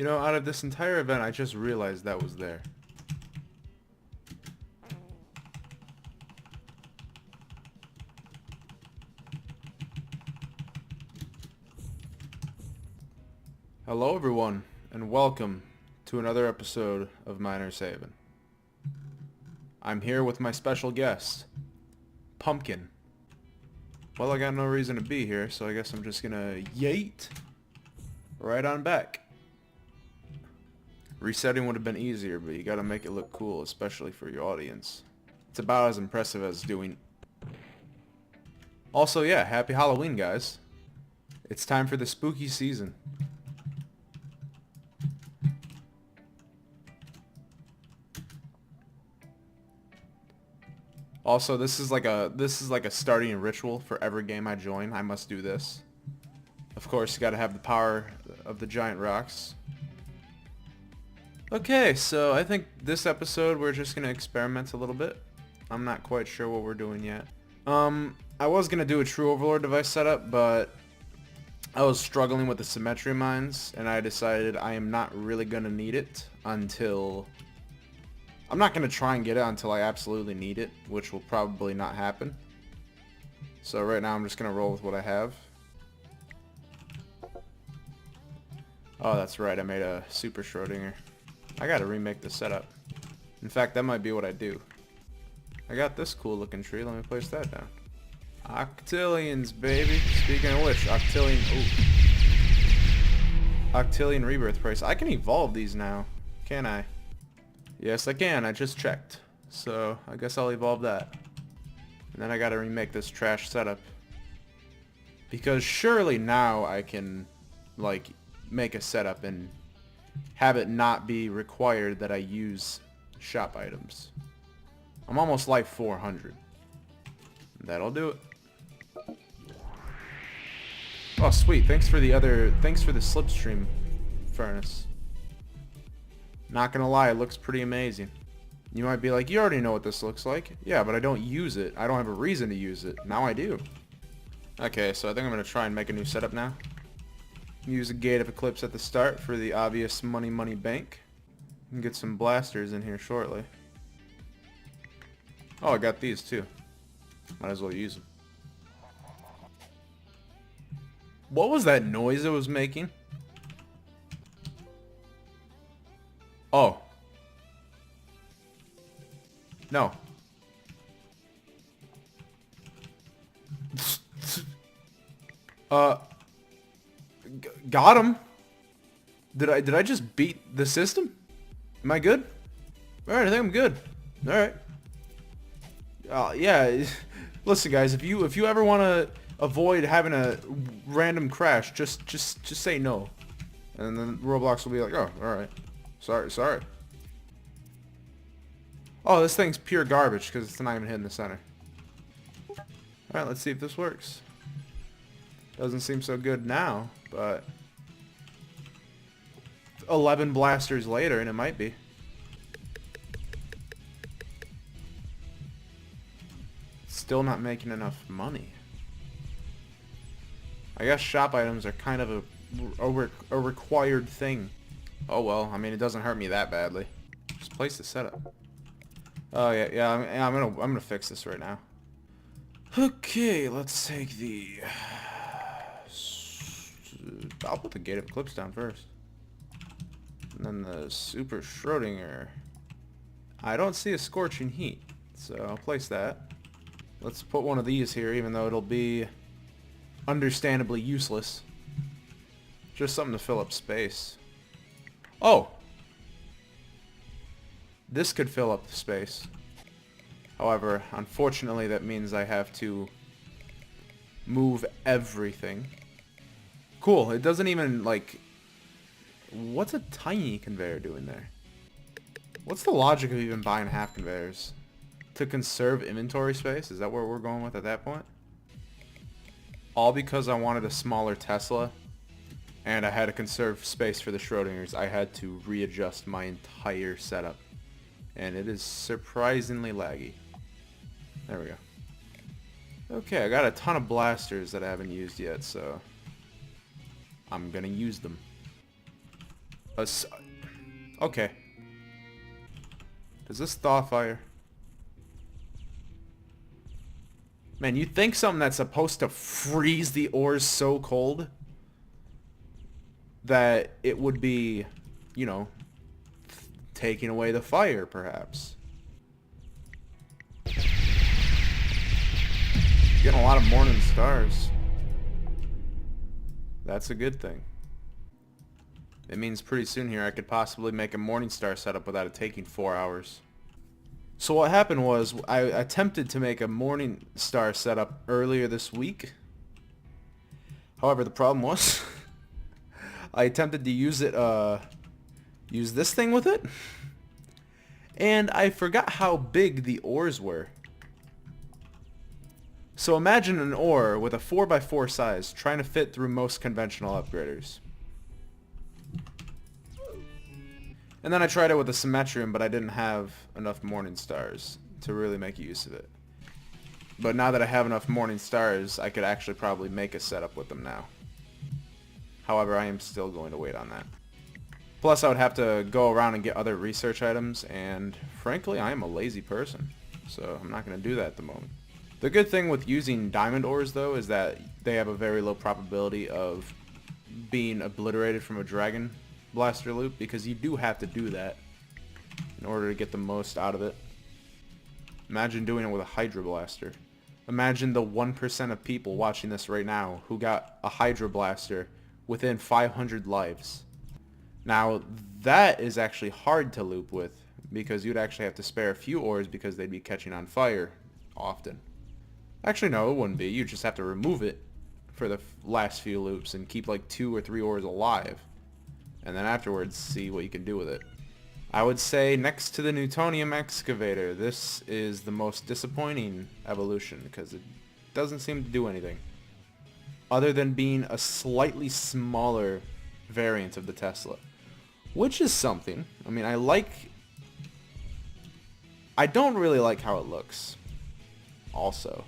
You know, out of this entire event, I just realized that was there. Hello everyone, and welcome to another episode of Miner's Haven. I'm here with my special guest, Pumpkin. Well, I got no reason to be here, so I guess I'm just gonna yeet right on back. Resetting would have been easier, but you gotta make it look cool, especially for your audience. It's about as impressive as doing... Also, yeah, happy Halloween, guys. It's time for the spooky season. Also, this is like a starting ritual for every game I join. I must do this. Of course, you gotta have the power of the giant rocks. Okay, so I think this episode we're just gonna experiment a little bit. I'm not quite sure what we're doing yet. I was gonna do a true overlord device setup, but I was struggling with the symmetry mines, and I decided I am not really gonna need it until... I'm not going to try and get it until I absolutely need it, which will probably not happen. So right now I'm just going to roll with what I have. Oh, that's right, I made a Super Schrodinger. I got to remake the setup. In fact, that might be what I do. I got this cool looking tree, let me place that down. Octillions, baby. Speaking of which, Octillion... Ooh. Octillion Rebirth Price. I can evolve these now, can't I? Yes, I can. I just checked. So, I guess I'll evolve that. And then I gotta remake this trash setup. Because surely now I can, like, make a setup and have it not be required that I use shop items. I'm almost life 400. That'll do it. Oh, sweet. Thanks for the slipstream furnace. Not gonna lie, it looks pretty amazing. You might be like, you already know what this looks like. Yeah, but I don't use it. I don't have a reason to use it. Now I do. Okay, so I think I'm gonna try and make a new setup now. Use a Gate of Eclipse at the start for the obvious money bank. And get some blasters in here shortly. Oh, I got these too. Might as well use them. What was that noise it was making? Oh. No. Got him. Did I just beat the system? Am I good? Alright, I think I'm good. Alright. Yeah. Listen guys, if you ever want to avoid having a random crash, just say no. And then Roblox will be like, oh, alright. Sorry. Oh, this thing's pure garbage because it's not even hitting the center. Alright, let's see if this works. Doesn't seem so good now, but 11 blasters later and it might be. Still not making enough money. I guess shop items are kind of a required thing. Oh well, I mean it doesn't hurt me that badly. Just place the setup. Oh yeah, I'm gonna fix this right now. Okay, let's take the... I'll put the Gate of Eclipse down first. And then the Super Schrodinger. I don't see a Scorching Heat, so I'll place that. Let's put one of these here, even though it'll be understandably useless. Just something to fill up space. Oh! This could fill up the space. However, unfortunately that means I have to move everything. Cool, it doesn't even, like... What's a tiny conveyor doing there? What's the logic of even buying half conveyors? To conserve inventory space? Is that where we're going with at that point? All because I wanted a smaller Tesla and I had to conserve space for the Schrodingers. I had to readjust my entire setup. And it is surprisingly laggy. There we go. Okay, I got a ton of blasters that I haven't used yet, so I'm gonna use them. Okay. Does this thaw fire? Man, you'd think something that's supposed to freeze the ores so cold that it would be, you know, taking away the fire, perhaps. Getting a lot of morning stars. That's a good thing. It means pretty soon here I could possibly make a morning star setup without it taking 4 hours. So what happened was I attempted to make a morning star setup earlier this week. However, the problem was I attempted to use this thing with it, and I forgot how big the ores were. So imagine an ore with a 4x4 size trying to fit through most conventional upgraders. And then I tried it with a Symmetrium, but I didn't have enough morning stars to really make use of it. But now that I have enough morning stars, I could actually probably make a setup with them now. However, I am still going to wait on that. Plus, I would have to go around and get other research items, and frankly, I am a lazy person, so I'm not going to do that at the moment. The good thing with using diamond ores, though, is that they have a very low probability of being obliterated from a Dragon Blaster loop, because you do have to do that in order to get the most out of it. Imagine doing it with a Hydro Blaster. Imagine the 1% of people watching this right now who got a Hydro Blaster within 500 lives. Now, that is actually hard to loop with, because you'd actually have to spare a few ores because they'd be catching on fire often. Actually, no, it wouldn't be. You just have to remove it for the last few loops and keep like 2 or 3 ores alive. And then afterwards, see what you can do with it. I would say next to the Newtonium Excavator, this is the most disappointing evolution, because it doesn't seem to do anything other than being a slightly smaller variant of the Tesla, which is something. I mean, I don't really like how it looks. Also,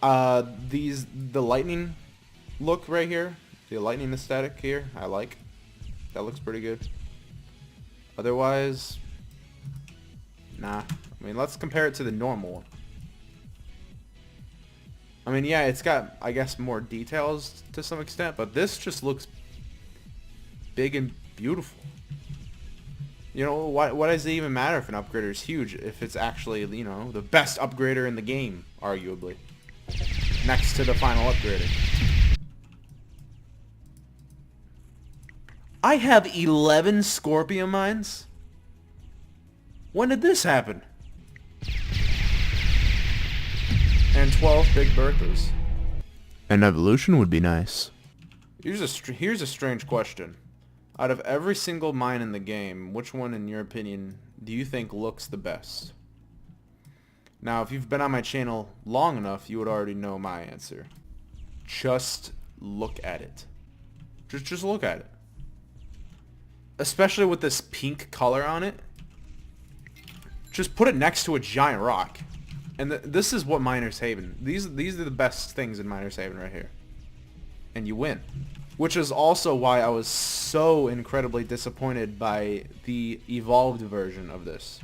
the lightning look right here, the lightning aesthetic here, I like. That looks pretty good. Otherwise, nah. I mean, let's compare it to the normal one. I mean, yeah, it's got, I guess, more details to some extent, but this just looks big and beautiful. You know, why does it even matter if an upgrader is huge if it's actually, you know, the best upgrader in the game, arguably, next to the final upgrader? I have 11 Scorpion mines? When did this happen? And 12 Big Berthas. An evolution would be nice. Here's a strange question. Out of every single mine in the game, which one, in your opinion, do you think looks the best? Now, if you've been on my channel long enough, you would already know my answer. Just look at it. Just look at it. Especially with this pink color on it. Just put it next to a giant rock. And this is what Miner's Haven. These are the best things in Miner's Haven right here. And you win. Which is also why I was so incredibly disappointed by the evolved version of this.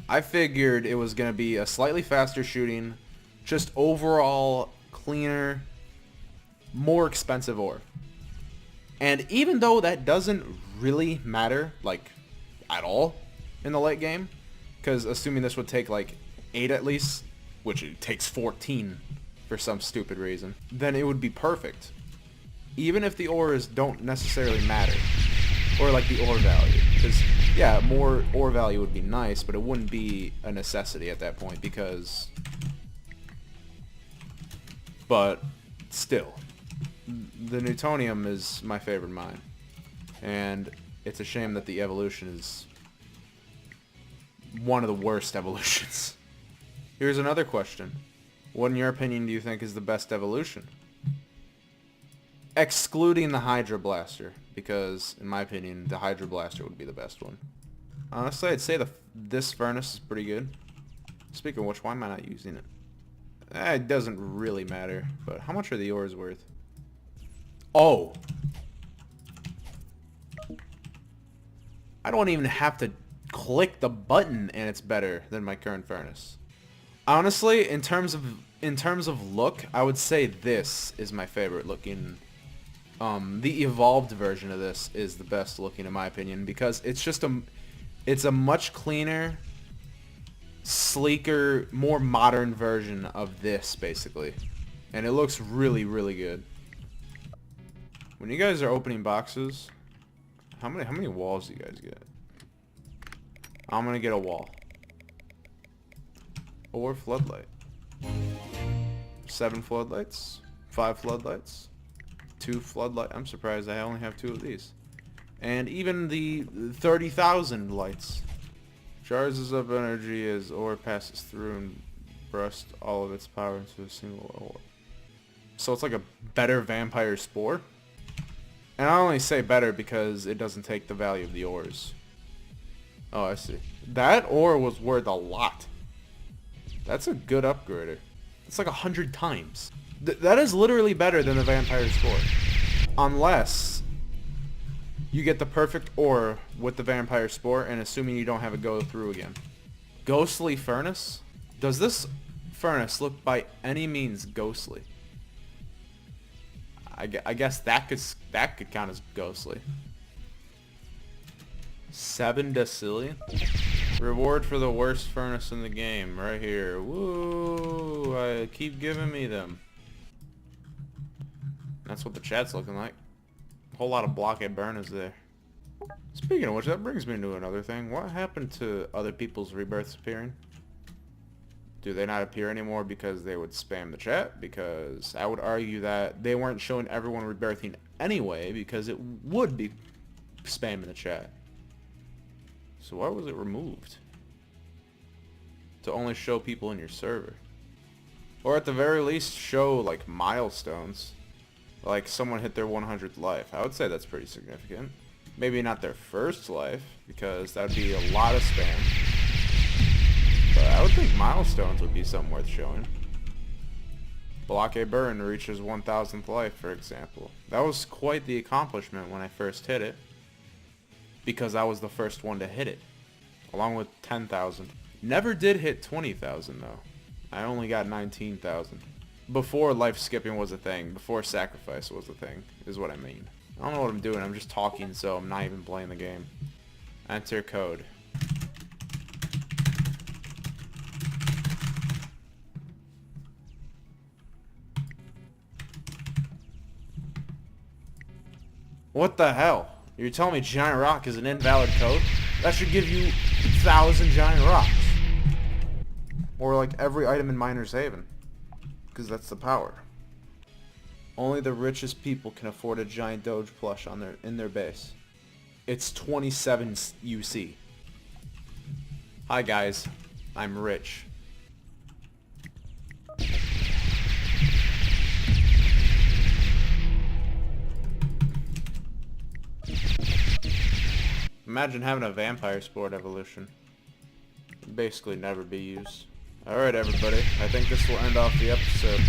I figured it was going to be a slightly faster shooting, just overall cleaner, more expensive ore. And even though that doesn't really matter, like, at all in the late game, because assuming this would take like 8 at least, which it takes 14 for some stupid reason, then it would be perfect. Even if the ores don't necessarily matter, or like the ore value, because yeah, more ore value would be nice, but it wouldn't be a necessity at that point, because, but still, the Newtonium is my favorite mine, and it's a shame that the evolution is one of the worst evolutions. Here's another question. What, in your opinion, do you think is the best evolution? Excluding the Hydro Blaster, because, in my opinion, the Hydro Blaster would be the best one. Honestly, I'd say this furnace is pretty good. Speaking of which, why am I not using it? It doesn't really matter, but how much are the ores worth? Oh! I don't even have to click the button and it's better than my current furnace. Honestly, in terms of look, I would say this is my favorite looking. The evolved version of this is the best looking in my opinion because it's a much cleaner, sleeker, more modern version of this basically. And it looks really, really good. When you guys are opening boxes, how many walls do you guys get? I'm gonna get a wall. Or floodlight. 7 floodlights, 5 floodlights, 2 floodlight. I'm surprised I only have 2 of these. And even the 30,000 lights. Charges up energy as ore passes through and burst all of its power into a single ore. So it's like a better vampire spore. And I only say better because it doesn't take the value of the ores. Oh, I see. That ore was worth a lot. That's a good upgrader. It's like 100 times. That is literally better than the vampire spore. Unless you get the perfect ore with the vampire spore and assuming you don't have it go through again. Ghostly furnace? Does this furnace look by any means ghostly? I guess that could count as ghostly. 7 decillion? Reward for the worst furnace in the game, right here. Woo! Keep giving me them. That's what the chat's looking like. A whole lot of blockade burners there. Speaking of which, that brings me to another thing. What happened to other people's rebirths appearing? Do they not appear anymore because they would spam the chat? Because I would argue that they weren't showing everyone rebirthing anyway because it would be spamming the chat. So why was it removed? To only show people in your server. Or at the very least show like milestones. Like someone hit their 100th life. I would say that's pretty significant. Maybe not their first life because that would be a lot of spam. But I would think milestones would be something worth showing. Blockade Burn reaches 1000th life, for example. That was quite the accomplishment when I first hit it. Because I was the first one to hit it. Along with 10,000. Never did hit 20,000 though. I only got 19,000. Before life skipping was a thing. Before sacrifice was a thing. Is what I mean. I don't know what I'm doing. I'm just talking so I'm not even playing the game. Enter code. What the hell? You're telling me giant rock is an invalid code? That should give you 1,000 giant rocks. Or like every item in Miner's Haven. Because that's the power. Only the richest people can afford a giant Doge plush in their base. It's 27 UC. Hi guys, I'm rich. Imagine having a vampire sport evolution. It'd basically never be used. Alright everybody, I think this will end off the episode.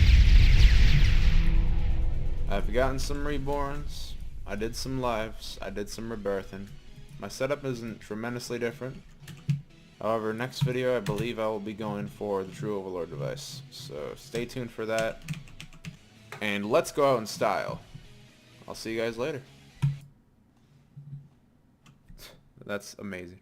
I've gotten some reborns, I did some lives, I did some rebirthing. My setup isn't tremendously different. However, next video I believe I will be going for the True Overlord device. So stay tuned for that. And let's go out in style. I'll see you guys later. That's amazing.